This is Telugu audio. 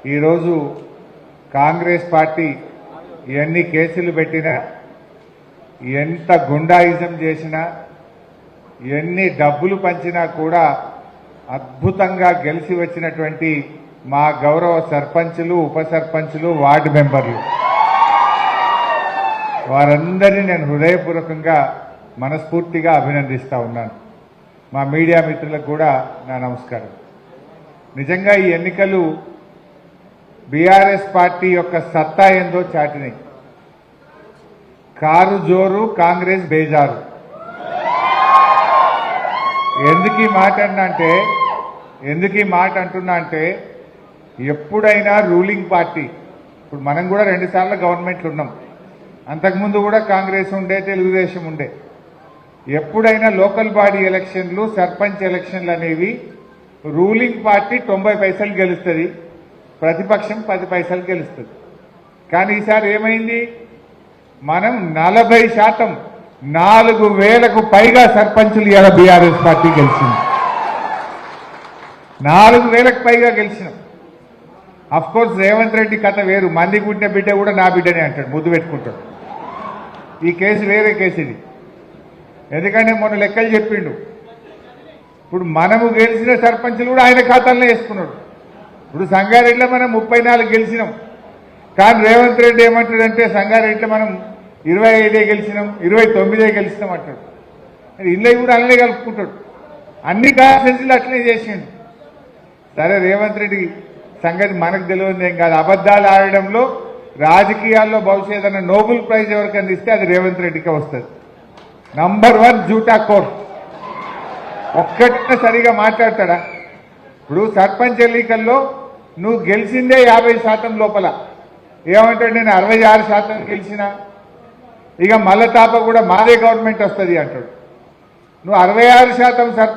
ఈరోజు కాంగ్రెస్ పార్టీ ఎన్ని కేసులు పెట్టినా, ఎంత గుండాయిజం చేసినా, ఎన్ని డబ్బులు పంచినా కూడా అద్భుతంగా గెలిచి వచ్చినటువంటి మా గౌరవ సర్పంచులు, ఉప సర్పంచులు, వార్డు మెంబర్లు వారందరినీ నేను హృదయపూర్వకంగా మనస్ఫూర్తిగా అభినందిస్తా ఉన్నాను. మా మీడియా మిత్రులకు కూడా నా నమస్కారం. నిజంగా ఈ ఎన్నికలు బీఆర్ఎస్ పార్టీ యొక్క సత్తా ఏందో చాటినాయి. కారు జోరు, కాంగ్రెస్ బేజారు. ఎందుకు ఈ మాట అంటున్నా అంటే ఎప్పుడైనా రూలింగ్ పార్టీ, ఇప్పుడు మనం కూడా 2 సార్లు గవర్నమెంట్లు ఉన్నాం, అంతకుముందు కూడా కాంగ్రెస్ ఉండే, తెలుగుదేశం ఉండే. ఎప్పుడైనా లోకల్ బాడీ ఎలక్షన్లు, సర్పంచ్ ఎలక్షన్లు అనేవి రూలింగ్ పార్టీ 90 పైసలు గెలుస్తుంది, ప్రతిపక్షం 10 పైసలు గెలుస్తుంది. కానీ ఈసారి ఏమైంది? మనం 40%, 4,000కు పైగా సర్పంచులు ఇలా బీఆర్ఎస్ పార్టీ గెలిచింది. 4,000కు పైగా గెలిచినాం. అఫ్కోర్స్ రేవంత్ రెడ్డి కథ వేరు. మంది పుట్టిన బిడ్డ కూడా నా బిడ్డనే అంటాడు, ముద్దు పెట్టుకుంటాడు. ఈ కేసు వేరే కేసు ఇది. ఎందుకంటే మొన్న లెక్కలు చెప్పిండు. ఇప్పుడు మనము గెలిచిన సర్పంచులు కూడా ఆయన ఖాతాల్లో వేసుకున్నాడు. ఇప్పుడు సంగారెడ్డిలో మనం 34 గెలిచినాం. కానీ రేవంత్ రెడ్డి ఏమంటాడంటే సంగారెడ్డిలో మనం 25 గెలిచినాం, 29 గెలిచినాం అంటాడు. ఇల్లు కూడా అలానే కలుపుకుంటాడు. అన్ని కాన్స్టిట్యూన్సీలు అట్లనే చేసిండు. సరే, రేవంత్ రెడ్డి సంగతి మనకు తెలియదు ఏం కాదు. అబద్దాలు ఆడడంలో రాజకీయాల్లో భవిష్యత్ అన్న నోబెల్ ప్రైజ్ ఎవరికైనా ఇస్తే అది రేవంత్ రెడ్డికే వస్తుంది. నంబర్ 1 జూటా కోర్. ఒక్కటే సరిగా మాట్లాడతాడా? ఇప్పుడు సర్పంచ్ ఎన్నికల్లో నువ్వు గెలిచిందే 50% లోపల. ఏమంటాడు? నేను 66% గెలిచినా, ఇక మల్లతాప కూడా మాదే గవర్నమెంట్ వస్తుంది అంటాడు. నువ్వు 66%